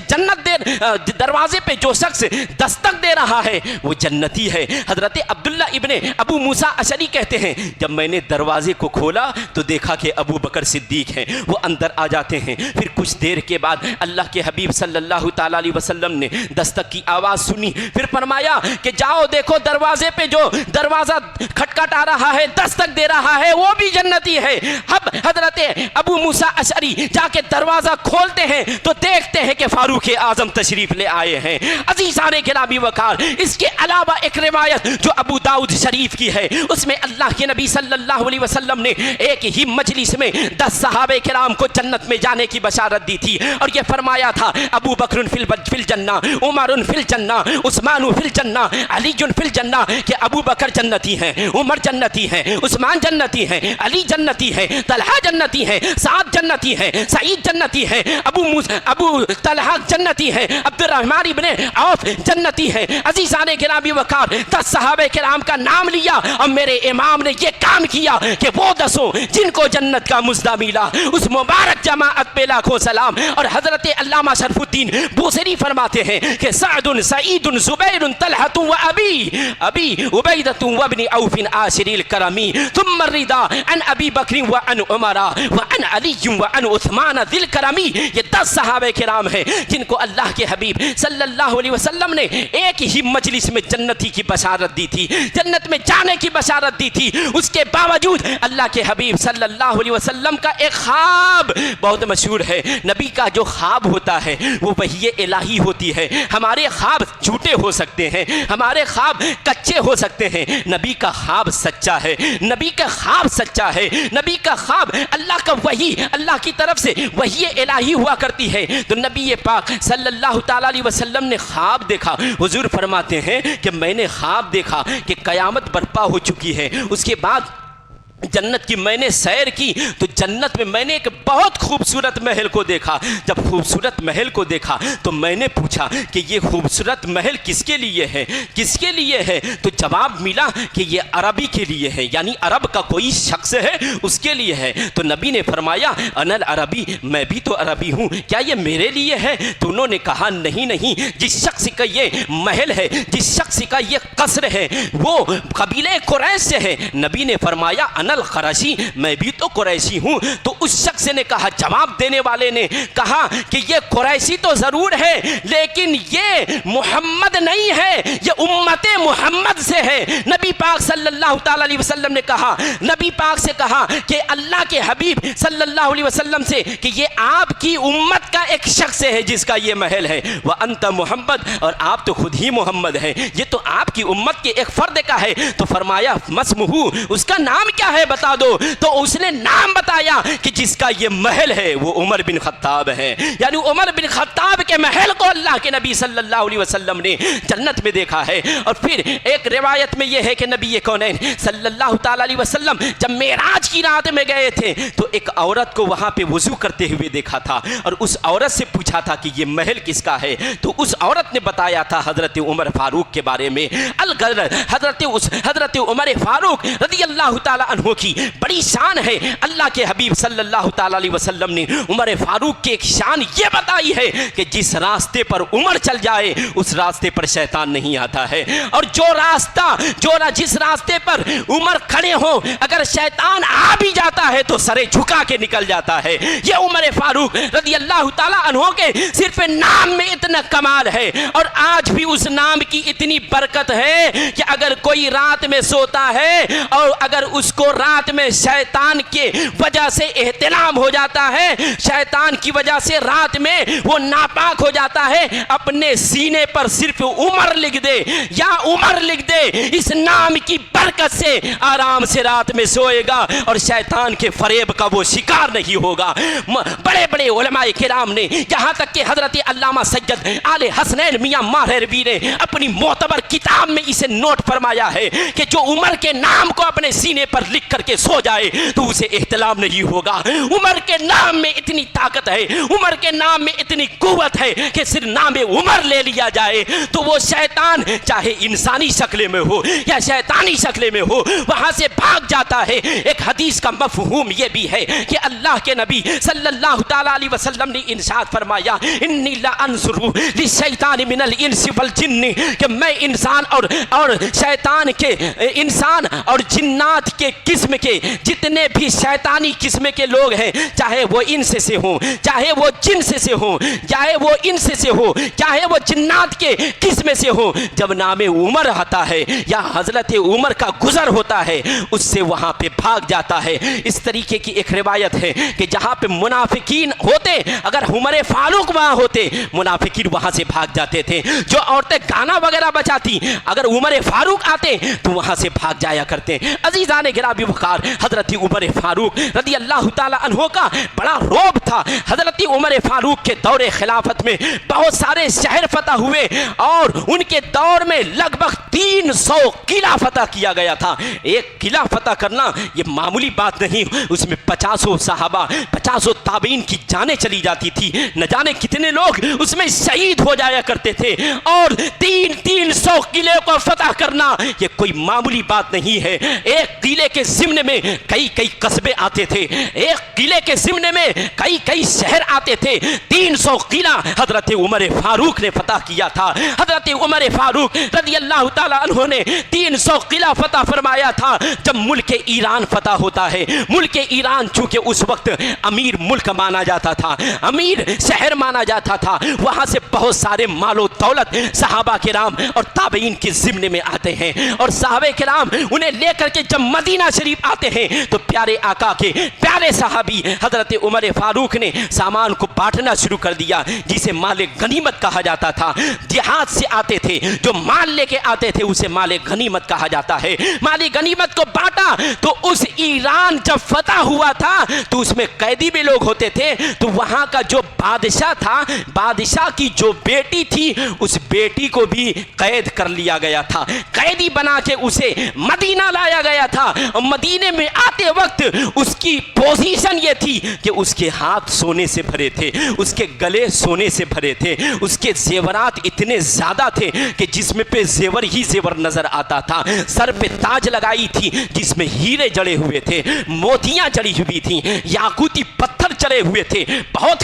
دروازے پہ جو شخص دستک دے رہا ہے وہ جنتی ہے۔ حضرت عبداللہ ابن ابو موسیٰ اشعری کہتے ہیں جب میں نے دروازے کو کھولا تو دیکھا کہ ابو بکر صدیق ہیں، وہ اندر آ جاتے ہیں۔ پھر کچھ دیر کے بعد اللہ کے حبیب صلی اللہ تعالیٰ علیہ وسلم نے دستک کی آواز سنی، پھر فرمایا کہ جاؤ دیکھو دروازے پہ جو دروازہ کھٹکھٹ آ رہا ہے، دستک دے رہا ہے، وہ بھی جنتی ہے۔ اب حضرت ابو موسیٰ اشعری جا کے دروازہ کھولتے ہیں تو دیکھتے ہیں کہ فاروق اعظم تشریف لے آئے ہیں۔ عزیزان گرامی وقار، اس کے علاوہ ایک روایت جو ابو داؤد شریف کی ہے، اس میں اللہ کے نبی صلی اللہ علیہ وسلم نے ایک ہی مجلس میں 10 صحابہ کرام کو جنت میں جانے کی بشارت دی تھی، اور یہ فرمایا تھا ابو بکر فی الجنہ، عمر فی الجنہ، عثمان فی الجنہ، علی فی الجنہ، کہ ابو بکر جنتی ہیں، عمر جنتی ہیں، عثمان جنتی ہیں، علی جنتی ہیں، طلحہ جنتی ہیں، سعد جنتی ہیں، سعید جنتی ہیں، ابو طلحہ جنتی ہیں، عبد الرحمن ابن عوف جنتی ہیں۔ عزیزان گرامی وقار، 10 صحابہ کرام کا نام لیا اور میرے امام نے یہ کام کیا کہ وہ 10 جن کو جنت کا مژدہ ملا، اس مبارک جماعت پہ لاکھوں سلام۔ اور حضرت علامہ شرف الدین بوصیری فرماتے ہیں کہ سعد، سعید، زبیر، طلحہ و ابی عبیدۃ وابن عوف عاشر الکرمی، ثم الرضا عن ابی بکر وعن عمر وعن علی وعن عثمان ذی الکرمی۔ یہ 10 صحابہ کرام ہیں جن کو اللہ کے حبیب صلی اللہ علیہ وسلم نے ایک ہی مجلس میں جنتی کی بشارت دی تھی، جنت میں جانے کی بشارت دی تھی۔ اس کے باوجود اللہ کے حبیب صلی اللہ علیہ وسلم کا ایک خواب بہت مشہور ہے۔ نبی کا جو خواب ہوتا ہے وہ وحی الہی ہوتی ہے۔ ہمارے خواب جھوٹے ہو سکتے ہیں، ہمارے خواب کچے ہو سکتے ہیں، نبی کا خواب سچا ہے، نبی کا خواب سچا ہے، نبی کا خواب اللہ کا وحی، اللہ کی طرف سے وحی الہی ہوا کرتی ہے۔ تو نبی پاک صلی اللہ تعالیٰ علیہ وسلم نے خواب دیکھا۔ حضور فرماتے ہیں کہ میں نے خواب دیکھا کہ قیامت برپا ہو چکی ہے، اس کے بعد جنت کی میں نے سیر کی تو جنت میں میں نے ایک بہت خوبصورت محل کو دیکھا۔ جب خوبصورت محل کو دیکھا تو میں نے پوچھا کہ یہ خوبصورت محل کس کے لیے ہے، کس کے لیے ہے؟ تو جواب ملا کہ یہ عربی کے لیے ہے، یعنی عرب کا کوئی شخص ہے اس کے لیے ہے۔ تو نبی نے فرمایا انا العربی، میں بھی تو عربی ہوں، کیا یہ میرے لیے ہے؟ تو انہوں نے کہا نہیں نہیں، جس شخص کا یہ محل ہے، جس شخص کا یہ قصر ہے وہ قبیلہ قریش سے ہے۔ نبی نے فرمایا القرشی، میں بھی تو قریشی ہوں۔ تو اس شخص نے کہا، جواب دینے والے نے کہا کہ یہ قریشی تو ضرور ہے لیکن یہ محمد نہیں ہے، یہ امت محمد سے ہے۔ نبی پاک صلی اللہ تعالی علیہ وسلم نے کہا، نبی پاک سے کہا کہ اللہ کے حبیب صلی اللہ علیہ وسلم سے کہ یہ آپ کی امت کا ایک شخص ہے جس کا یہ محل ہے، وانت محمد، اور آپ تو خود ہی محمد ہیں، یہ تو آپ کی امت کے ایک فرد کا ہے۔ تو فرمایا مسمہ، اس کا نام کیا ہے بتا دو؟ تو اس نے نام بتایا کہ جس کا یہ محل ہے وہ عمر بن خطاب ہے، یعنی عمر بن خطاب کے محل کو اللہ کے نبی صلی اللہ علیہ وسلم نے جنت میں دیکھا ہے۔ اور پھر ایک روایت میں یہ ہے کہ نبی کونین صلی اللہ تعالی علیہ وسلم جب معراج کی رات میں گئے تھے تو ایک عورت کو وہاں پہ وضو کرتے ہوئے دیکھا تھا، اور اس عورت سے پوچھا تھا کہ یہ محل کس کا ہے؟ تو اس عورت نے بتایا تھا حضرت عمر فاروق کے بارے میں۔ حضرت عمر فاروق رضی اللہ تعالی عنہ کی بڑی شان ہے۔ اللہ کے حبیب صلی اللہ تعالی علیہ وسلم نے عمر فاروق کی ایک شان یہ بتائی ہے کہ جس راستے پر عمر چل جائے اس راستے پر شیطان نہیں آتا ہے، اور جس راستے پر عمر کھڑے ہو اگر شیطان آ بھی جاتا ہے تو سرے جھکا کے نکل جاتا ہے۔ یہ عمر فاروق رضی اللہ تعالی عنہ کے صرف نام میں اتنا کمال ہے، اور آج بھی اس نام کی اتنی برکت ہے کہ اگر کوئی رات میں سوتا ہے اور اگر اس کو رات میں شیطان کی وجہ سے احتلام ہو جاتا ہے، شیطان کی وجہ سے رات میں وہ ناپاک ہو جاتا ہے، اپنے سینے پر صرف عمر لکھ دے یا عمر لکھ دے، اس نام کی برکت سے آرام سے رات میں سوئے گا اور شیطان کے فریب کا وہ شکار نہیں ہوگا۔ بڑے بڑے علماء کرام نے، یہاں تک کہ حضرت علامہ سید آل حسنین میاں ماہروی نے اپنی معتبر کتاب میں اسے نوٹ فرمایا ہے کہ جو عمر کے نام کو اپنے سینے پر لکھ لکھ کر کے سو جائے تو اسے احتلام نہیں ہوگا۔ عمر کے نام میں اتنی طاقت ہے، عمر کے نام میں اتنی قوت ہے کہ صرف نام عمر لے لیا جائے تو وہ شیطان چاہے انسانی شکل میں ہو یا شیطانی شکل میں ہو وہاں سے بھاگ جاتا ہے۔ ایک حدیث کا مفہوم یہ بھی ہے کہ اللہ کے نبی صلی اللہ تعالیٰ علیہ وسلم نے ارشاد فرمایا انی لانظر للشیطان من الانس والجن، کہ میں انسان اور شیطان کے انسان اور جنات کے قسم کے جتنے بھی شیطانی قسم کے لوگ ہیں، چاہے وہ انس سے ہوں، چاہے وہ جنس سے ہوں، چاہے وہ انس سے ہو، چاہے وہ جنات کے قسم سے ہو، جب نام عمر آتا ہے یا حضرت عمر کا گزر ہوتا ہے اس سے وہاں پہ بھاگ جاتا ہے۔ اس طریقے کی ایک روایت ہے کہ جہاں پہ منافقین ہوتے، اگر عمر فاروق وہاں ہوتے منافقین وہاں سے بھاگ جاتے تھے۔ جو عورتیں گانا وغیرہ بجاتی اگر عمر فاروق آتے تو وہاں سے بھاگ جایا کرتے۔ عزیزان گرامی وقار، حضرت عمر فاروق رضی اللہ تعالی عنہ کا بڑا رعب تھا۔ حضرت عمر فاروق کے دور خلافت میں بہت سارے شہر فتح ہوئے اور ان کے دور میں لگ بھگ 300 قلعہ فتح کیا گیا تھا۔ ایک قلعہ فتح کرنا یہ معمولی بات نہیں، اس میں 50 صحابہ 50 تابعین کی جانیں چلی جاتی تھی، نہ جانے کتنے لوگ اس میں شہید ہو جایا کرتے تھے، اور 300 قلعے کو فتح کرنا یہ کوئی معمولی بات نہیں ہے۔ ایک قلعے کے ضمن میں کئی قصبے آتے تھے، ایک قلعے کے ضمن میں کئی شہر آتے تھے۔ 300 قلعہ حضرت عمر فاروق نے فتح کیا تھا۔ حضرت عمر فاروق رضی اللہ تعالیٰ عنہ نے 300 قلعہ فتح فرمایا تھا۔ جب ملک ایران فتح ہوتا ہے، ملک ایران چونکہ اس وقت امیر ملک مانا جاتا تھا، امیر شہر مانا جاتا تھا، وہاں سے بہت سارے مال و دولت صحابہ کرام اور تابعین کے ضمن میں آتے ہیں، اور صحابہ کرام انہیں لے کر کے جب مدینہ شریف آتے ہیں تو پیارے آقا کے پیارے صحابی حضرت عمر فاروق نے سامان کو بانٹنا شروع کر دیا، جسے مال غنیمت کہا جاتا تھا۔ جہاد سے آتے تھے، جو مال لے کے آتے تھے اسے مال غنیمت کہا جاتا ہے۔ مال غنیمت کو بانٹا تو اس ایران جب فتح ہوا تھا تو اس میں قیدی بھی لوگ ہوتے تھے، تو وہاں کا جو بادشاہ تھا، بادشاہ کی جو بیٹی تھی اس بیٹی کو بھی قید کر لیا گیا تھا، قیدی بنا کے اسے مدینہ لایا گیا تھا۔ مدینے میں آتے وقت اس کی پوزیشن یہ تھی کہ اس کے ہاتھ سونے سے بھرے تھے، اس کے گلے سونے سے بھرے تھے، اس کے زیورات اتنے زیادہ تھے کہ جس میں پہ زیور ہی زیور نظر آتا تھا۔ سر پہ تاج لگائی تھی جس میں ہیرے جڑے ہوئے تھے، موتیاں جڑی ہوئی تھیں، یاقوتی پتھر چڑے ہوئے تھے، بہت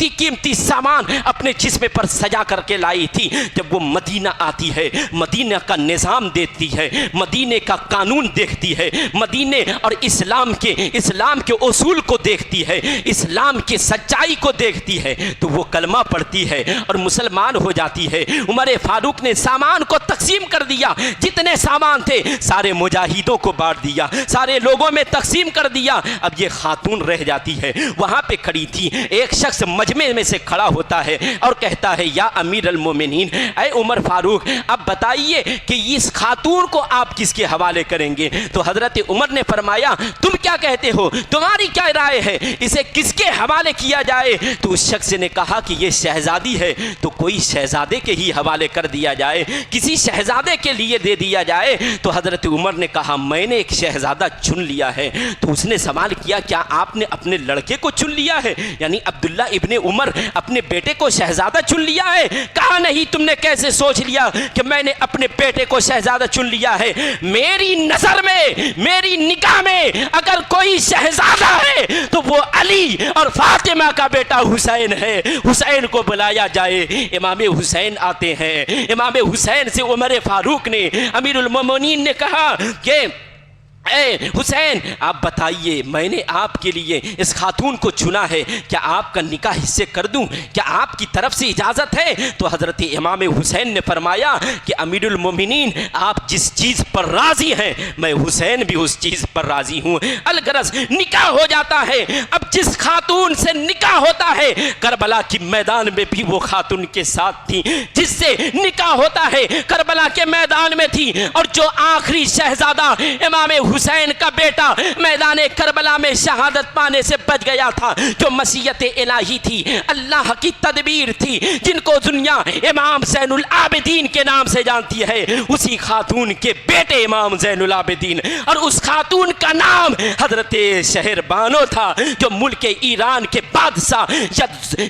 قیمتی سامان اپنے جسم پر سجا کر کے لائی تھی۔ جب وہ مدینہ آتی ہے، مدینہ کا نظام دیکھتی ہے، مدینے کا قانون دیکھتی ہے، مدینے اور اسلام کے اصول کو دیکھتی ہے، اسلام کی سچائی کو دیکھتی ہے، تو وہ کلمہ پڑھتی ہے اور مسلمان ہو جاتی ہے۔ عمر فاروق نے سامان کو تقسیم کر دیا، جتنے سامان تھے سارے مجاہدوں کو بانٹ دیا، سارے لوگوں میں تقسیم کر دیا۔ اب یہ خاتون رہ جاتی ہے، وہاں پہ کھڑی تھی۔ ایک شخص مجمع میں سے کھڑا ہوتا ہے اور کہتا ہے یا امیر المومنین، اے عمر فاروق، اب بتائیے کہ اس خاتون کو آپ کس کے حوالے کریں گے؟ تو حضرت عمر نے فرمایا تم کیا کہتے ہو، تمہاری کیا رائے ہے، اسے کس کے حوالے کیا جائے؟ تو اس شخص نے کہا کہ یہ شہزادی ہے تو کوئی شہزادے کے ہی حوالے کر دیا جائے، کسی شہزادے کے لیے دے دیا جائے۔ تو حضرت عمر نے کہا میں نے ایک شہزادہ چن لیا ہے۔ تو اس نے سوال کیا کیا آپ نے اپنے لڑکے کو چن لیا ہے، یعنی عبداللہ ابن عمر اپنے بیٹے کو شہزادہ چن لیا ہے؟ کہا نہیں، تم نے کیسے سوچ لیا کہ میں نے اپنے بیٹے کو شہزادہ چن لیا ہے؟ میری نظر میں، میری نگاہ میں اگر کوئی شہزادہ ہے تو وہ علی اور فاطمہ کا بیٹا حسین ہے، حسین کو بلایا جائے۔ امام حسین آتے ہیں، امام حسین سے عمر فاروق نے، امیر المومنین نے کہا کہ اے حسین آپ بتائیے، میں نے آپ کے لیے اس خاتون کو چنا ہے، کیا آپ کا نکاح اس سے کر دوں؟ کیا آپ کی طرف سے اجازت ہے؟ تو حضرت امام حسین نے فرمایا کہ امیر المومنین آپ جس چیز پر راضی ہیں میں حسین بھی اس چیز پر راضی ہوں۔ الغرض نکاح ہو جاتا ہے۔ اب جس خاتون سے نکاح ہوتا ہے، کربلا کی میدان میں بھی وہ خاتون کے ساتھ تھی جس سے نکاح ہوتا ہے، کربلا کے میدان میں تھی، اور جو آخری شہزادہ امام حسین کا کا بیٹا میدان کربلا میں شہادت پانے سے بچ گیا تھا، جو مشیت الہی تھی، اللہ کی تدبیر تھی، جن کو دنیا امام زین العابدین کے نام سے جانتی ہے، اسی خاتون کے بیٹے امام زین العابدین، اور اس خاتون کا نام حضرت شہربانو تھا، جو ملک ایران کے بادشاہ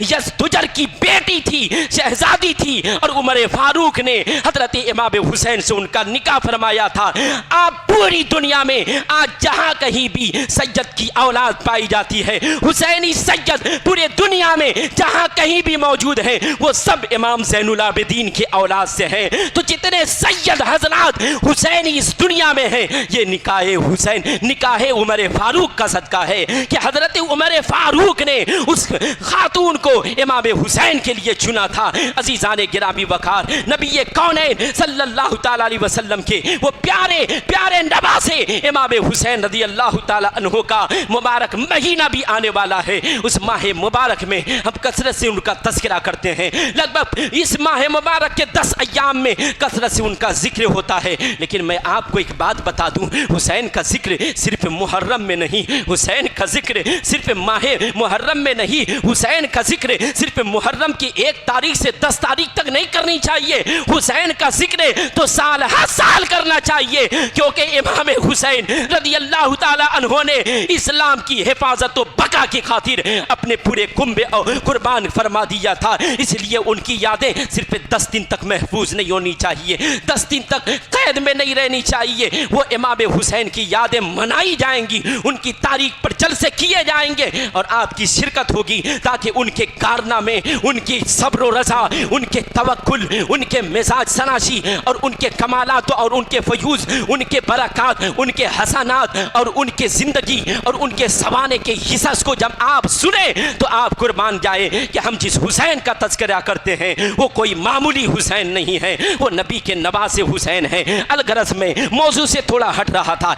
یزدجر کی بیٹی تھی، شہزادی تھی، اور عمر فاروق نے حضرت امام حسین سے ان کا نکاح فرمایا تھا۔ آپ پوری دنیا میں آج جہاں کہیں بھی سید کی اولاد پائی جاتی ہے، حسینی سید پورے دنیا میں جہاں کہیں بھی موجود ہیں، وہ سب امام زین العابدین کی اولاد سے ہیں۔ تو جتنے سید حضرات حسینی اس دنیا میں ہیں، یہ نکاح حسین، نکاح عمر فاروق کا صدقہ ہے کہ حضرت عمر فاروق نے اس خاتون کو امام حسین کے لیے چنا تھا۔ عزیزان گرامی وقار، نبی کونین صلی اللہ تعالی علیہ وسلم کے وہ پیارے پیارے نواسے امام حسین رضی اللہ تعالی عنہ کا مبارک مہینہ بھی آنے والا ہے۔ اس ماہ مبارک میں ہم کثرت سے ان کا تذکرہ کرتے ہیں، لگ بھگ اس ماہ مبارک کے 10 ایام میں کثرت سے ان کا ذکر ہوتا ہے۔ لیکن میں آپ کو ایک بات بتا دوں، حسین کا ذکر صرف محرم میں نہیں، حسین کا ذکر صرف ماہ محرم میں نہیں، حسین کا ذکر صرف محرم کی 1 تاریخ سے 10 تاریخ تک نہیں کرنی چاہیے، حسین کا ذکر تو سال ہر سال کرنا چاہیے، کیونکہ امام حسین رضی اللہ تعالی عنہ نے اسلام کی حفاظت و بقا کی خاطر اپنے پورے کنبے قربان فرما دیا تھا، اس لیے ان کی یادیں صرف 10 دن تک محفوظ نہیں ہونی چاہیے، 10 دن تک قید میں نہیں رہنی چاہیے، وہ امام حسین کی یادیں منائی جائیں گی، ان کی تاریخ پر جلسے کیے جائیں گے، اور آپ کی شرکت ہوگی تاکہ ان کے کارنامے، ان کی صبر و رضا، ان کے توکل، ان کے مزاج سناشی، اور ان کے کمالات اور ان کے فیوز، ان کے برکات، ان کے حسنات، اور ان کے زندگی اور ان کے سوانے کے حصص کو جب آپ سنیں تو آپ قربان جائے کہ ہم جس حسین کا تذکرہ کرتے ہیں وہ کوئی معمولی حسین نہیں ہے، وہ نبی کے نواسے حسین ہیں۔ الغرض میں موضوع سے تھوڑا ہٹ رہا تھا،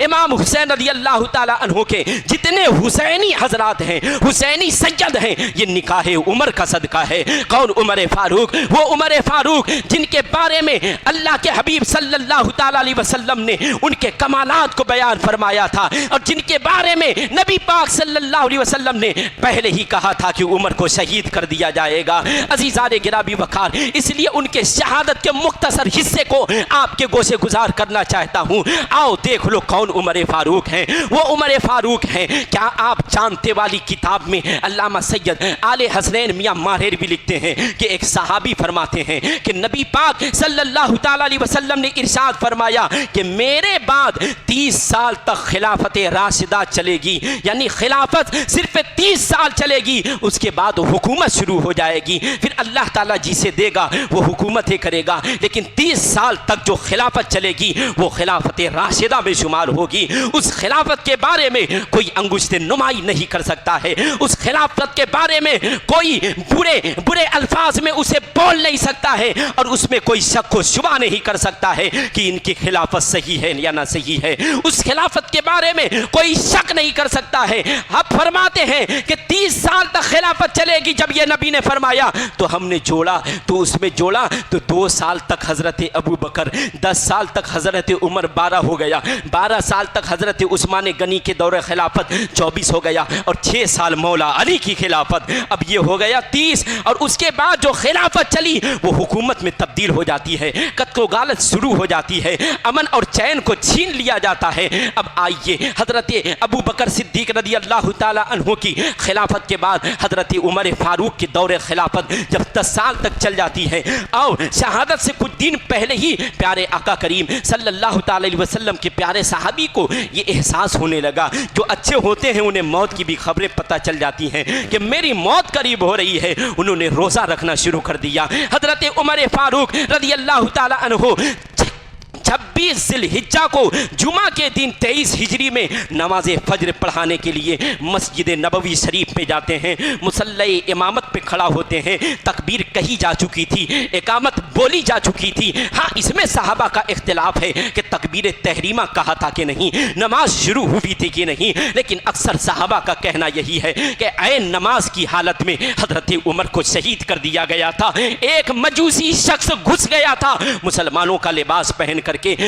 امام حسین رضی اللہ تعالی عنہ کے جتنے حسینی حضرات ہیں، حسینی سید ہیں، یہ نکاح عمر کا صدقہ ہے۔ کون؟ عمر فاروق، وہ عمر فاروق جن کے بارے میں اللہ کے حبیب صلی اللہ تعالی علیہ وسلم نے ان کے کمالات کو بیان فرمایا تھا، اور جن کے بارے میں نبی پاک صلی اللہ علیہ وسلم نے پہلے ہی کہا تھا کہ عمر کو شہید کر دیا جائے گا۔ عزیزان گرامی وقار، اس لیے ان کے شہادت کے مختصر حصے کو آپ کے گوشے گزار کرنا چاہتا ہوں۔ آؤ دیکھ لو کون عمر فاروق ہیں۔ وہ عمر فاروق ہیں، کیا آپ جانتے والی کتاب میں علامہ سید آل حسنین میاں ماہر بھی لکھتے ہیں کہ ایک صحابی فرماتے ہیں کہ نبی پاک صلی اللہ تعالی علیہ وسلم نے ارشاد فرمایا کہ میرے بعد 30 سال تک خلافت راشدہ چلے گی، یعنی خلافت صرف 30 سال چلے گی، اس کے بعد حکومت شروع ہو جائے گی، پھر اللہ تعالیٰ جسے دے گا وہ حکومتیں کرے گا، لیکن 30 سال تک جو خلافت چلے گی وہ خلافت راشدہ میں شمار ہوگی۔ اس خلافت کے بارے میں کوئی انگشت نمائی نہیں کر سکتا ہے، اس خلافت کے بارے میں کوئی برے الفاظ میں اسے بول نہیں سکتا ہے، اور اس میں کوئی شک و شبہ نہیں کر سکتا ہے کہ ان کی خلافت صحیح ہے یا نہ صحیح ہے، اس خلافت کے بارے میں کوئی شک نہیں کر سکتا ہے۔ اب فرماتے ہیں کہ 30 سال تک خلافت چلے گی، جب یہ نبی نے فرمایا تو ہم نے جوڑا، تو اس میں جوڑا تو 2 سال تک حضرت ابو بکر، 10 سال تک حضرت عمر، 12 ہو گیا، 12 سال تک حضرت عثمان غنی کے دور خلافت 24 ہو گیا، اور 6 سال مولا علی کی خلافت، اب یہ ہو گیا 30، اور اس کے بعد جو خلافت چلی وہ حکومت میں تبدیل ہو جاتی ہے، قتل و غارت شروع ہو جاتی ہے، امن اور چین کو چھین لیا جاتا ہے۔ اب آئیے حضرت ابو بکر صدیق رضی اللہ تعالی عنہ کی خلافت کے بعد حضرت عمر فاروق کی دور خلافت جب 10 سال تک چل جاتی ہے، اور شہادت سے کچھ دن پہلے ہی پیارے آقا کریم صلی اللہ تعالی علیہ وسلم کے پیارے صحابی کو یہ احساس ہونے لگا، جو اچھے ہوتے ہیں انہیں موت کی بھی خبریں پتہ چل جاتی ہیں کہ میری موت قریب ہو رہی ہے، انہوں نے روزہ رکھنا شروع کر دیا۔ حضرت عمر فاروق رضی اللہ تعالی عنہ 26 ذی الحجہ کو جمعہ کے دن 23 ہجری میں نماز فجر پڑھانے کے لیے مسجد نبوی شریف میں جاتے ہیں، مصلی امامت پہ کھڑا ہوتے ہیں، تکبیر کہی جا چکی تھی، اقامت بولی جا چکی تھی۔ ہاں اس میں صحابہ کا اختلاف ہے کہ تکبیر تحریمہ کہا تھا کہ نہیں، نماز شروع ہوئی تھی کہ نہیں، لیکن اکثر صحابہ کا کہنا یہی ہے کہ عین نماز کی حالت میں حضرت عمر کو شہید کر دیا گیا تھا۔ ایک مجوسی شخص گھس گیا تھا مسلمانوں کا لباس پہن کر کے،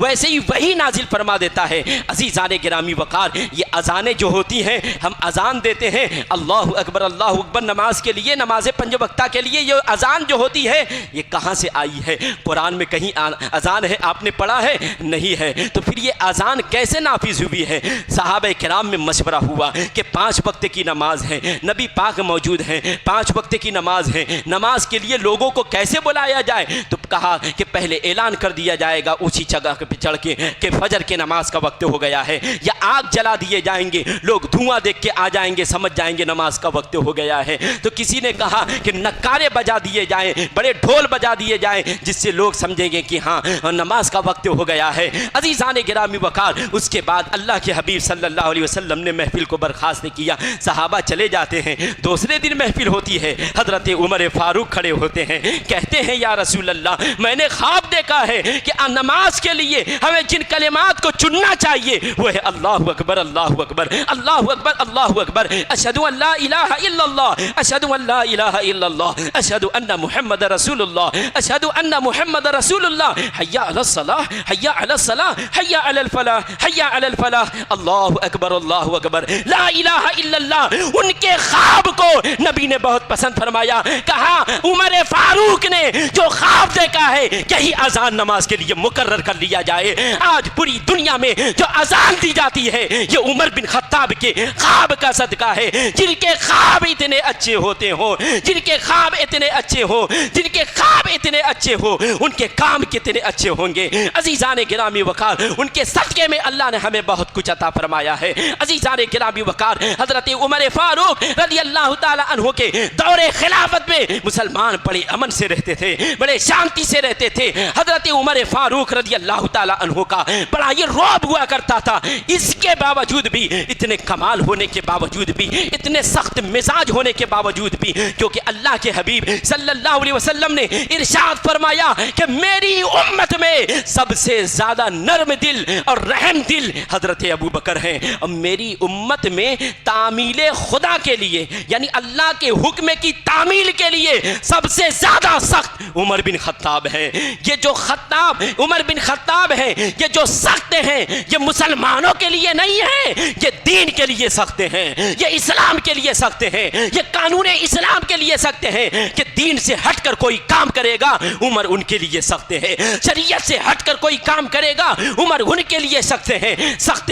ویسے ہی وہی نازل فرما دیتا ہے۔ عزیزان گرامی وقار، یہ اذانیں جو ہوتی ہیں، ہم اذان دیتے ہیں اللہ اکبر نماز کے لیے، نماز 5 وقتہ کے لیے، یہ اذان جو ہوتی ہے یہ کہاں سے آئی ہے؟ قرآن میں کہیں اذان ہے آپ نے پڑھا ہے؟ نہیں ہے۔ تو پھر یہ اذان کیسے نافذ ہوئی ہے؟ صحابہ کرام میں مشورہ ہوا کہ 5 وقت کی نماز ہے، نبی پاک موجود ہیں، 5 وقت کی نماز ہے، نماز کے لیے لوگوں کو کیسے بلایا جائے؟ تو کہا کہ پہلے اعلان کر دیا جائے گا اونچی جگہ پہ چڑھ کے کہ فجر کے نماز کا وقت ہو گیا ہے، یا آگ جلا دیے جائیں گے، لوگ دھواں دیکھ کے آ جائیں گے، سمجھ جائیں گے نماز کا وقت ہو گیا ہے۔ تو کسی نے کہا کہ نکارے بجا دیے جائیں، بڑے ڈھول بجا دیے جائیں، جس سے لوگ سمجھیں گے کہ ہاں نماز کا وقت ہو گیا ہے۔ عزیزان گرامی وقار، اس کے بعد اللہ کے حبیب صلی اللہ علیہ وسلم نے محفل کو برخاست کیا، صحابہ چلے جاتے ہیں۔ دوسرے دن محفل ہوتی ہے، حضرت عمر فاروق کھڑے ہوتے ہیں، کہتے ہیں یا رسول اللہ، میں نے خواب دیکھا ہے کہ نماز کے لیے ہمیں جن کلمات کو چننا چاہیے وہ ہے اللہ اکبر اللہ اکبر اللہ اکبر اللہ اکبر، اشہد ان لا الہ الا اللہ، اشہد ان لا الہ الا اللہ، اشہد ان محمد رسول اللہ، اشہد ان محمد رسول اللہ، حی علی الصلاۃ حی علی الصلاۃ حی علی الفلاح حی علی الفلاح، اللہ اکبر اللہ اکبر، لا الہ الا اللہ۔ ان کے خواب کو نبی نے بہت پسند فرمایا، کہا عمر فاروق نے جو خواب دیکھا ہے یہی اذان نماز کے لیے مقرر کر لیا جائے۔ آج پوری دنیا میں جو اذان دی جاتی ہے یہ عمر بن خطاب کے خواب کا صدقہ ہے۔ جن کے خواب اتنے اچھے ہوتے ہوں، جن کے خواب اتنے اچھے ہوں، جن کے خواب اتنے اچھے ہوں، ان کے کام کتنے اچھے ہوں گے۔ عزیزان گرامی وقار، ان کے صدقے میں اللہ نے ہمیں بہت کچھ عطا فرمایا ہے۔ عزیزان گرامی وقار، حضرت عمر فاروق رضی اللہ تعالی عنہ کے دور خلافت میں مسلمان بڑے امن سے رہتے تھے، بڑے شانتی سے رہتے تھے۔ حضرت عمر فاروق رضی اللہ تعالی عنہ کا بڑا یہ رعب ہوا کرتا تھا، اس کے باوجود بھی، اتنے کمال ہونے کے باوجود بھی، اتنے سخت مزاج ہونے کے باوجود بھی، کیونکہ اللہ کے حبیب صلی اللہ علیہ وسلم نے ارشاد فرمایا کہ میری امت میں سب سے زیادہ نرم دل اور رحم دل حضرت ابو بکر ہیں، اور میری امت میں تعمیل خدا کے لیے یعنی اللہ کے حکم کی تعمیل کے لیے سب سے زیادہ سخت عمر بن خطاب ہے۔ یہ جو خطاب عمر بن خطاب ہے، یہ جو سخت ہیں، یہ مسلمانوں کے لیے نہیں ہے، یہ دین کے لیے سخت ہیں، یہ اسلام کے لیے سخت ہیں، یہ قانون اسلام کے لیے سخت ہیں کہ دین سے ہٹ کر کوئی کام کرے گا عمر ان کے لیے سخت ہے، شریعت سے ہٹ کر کوئی کام کرے گا عمر ان کے لیے سخت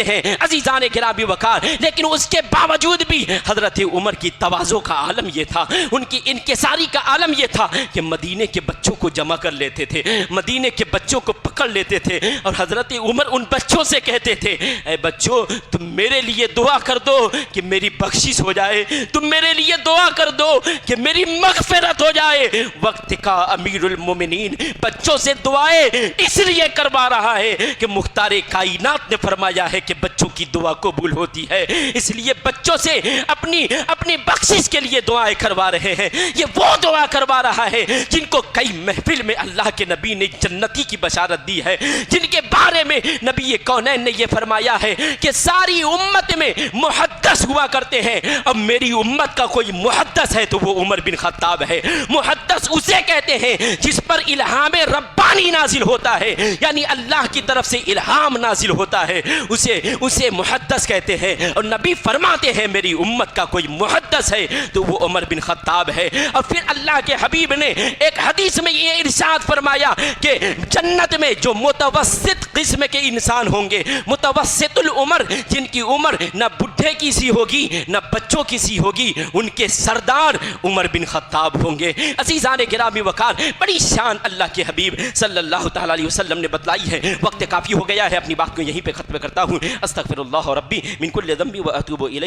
ہیں۔ عزیزان گرامی وقار، لیکن اس کے باوجود بھی حضرت عمر کی تواضع کا عالم یہ تھا، ان کی انکساری کا عالم یہ تھا کہ مدینے کے بچوں کو جمع کر لیتے تھے، مدینے کے بچوں کو پکڑ لیتے تھے، اور حضرت عمر ان بچوں سے کہتے تھے اے بچوں تم میرے لیے دعا کر دو کہ میری بخشش ہو جائے، تم میرے لیے دعا کر دو کہ میری مغفرت ہو جائے۔ وقت کا امیر المومنین بچوں سے دعائیں اس لیے کروا رہا ہے کہ مختار کائنات نے فرمایا ہے کہ بچوں کی دعا قبول ہوتی ہے، اس لیے بچوں سے اپنی بخشش کے لیے دعائیں کروا رہے ہیں۔ یہ وہ دعا کروا رہا ہے جن کو کئی محفل میں اللہ کے نبی نے جنتی کی بشارت دی ہے، جن کے بارے میں نبی کونین نے یہ فرمایا ہے کہ ساری امت میں محدث ہوا کرتے ہیں، اب میری امت کا کوئی محدث ہے تو وہ عمر بن خطاب ہے۔ محدث اسے کہتے ہیں جس پر الہام ربانی نازل ہوتا ہے، یعنی اللہ کی طرف سے الہام نازل ہوتا ہے، اسے محدث کہتے ہیں۔ اور نبی فرماتے ہیں میری امت کا کوئی محدث ہے تو وہ عمر بن خطاب ہے۔ اور پھر اللہ کے حبیب نے ایک حدیث میں یہ ارشاد فرمایا کہ جنت میں جو متوسط قسم کے انسان ہوں گے، متوسط العمر، جن کی عمر نہ بڈھے کی سی ہوگی نہ بچوں کی سی ہوگی، ان کے سردار عمر بن خطاب ہوں گے۔ عزیزان گرامی وقار، بڑی شان اللہ کے حبیب صلی اللہ تعالی علیہ وسلم نے بتلائی ہے۔ وقت کافی ہو گیا ہے، اپنی بات کو یہیں پہ ختم کرتا ہوں۔ استغفر اللہ ربی من کل ذنب و اتوب الیہ۔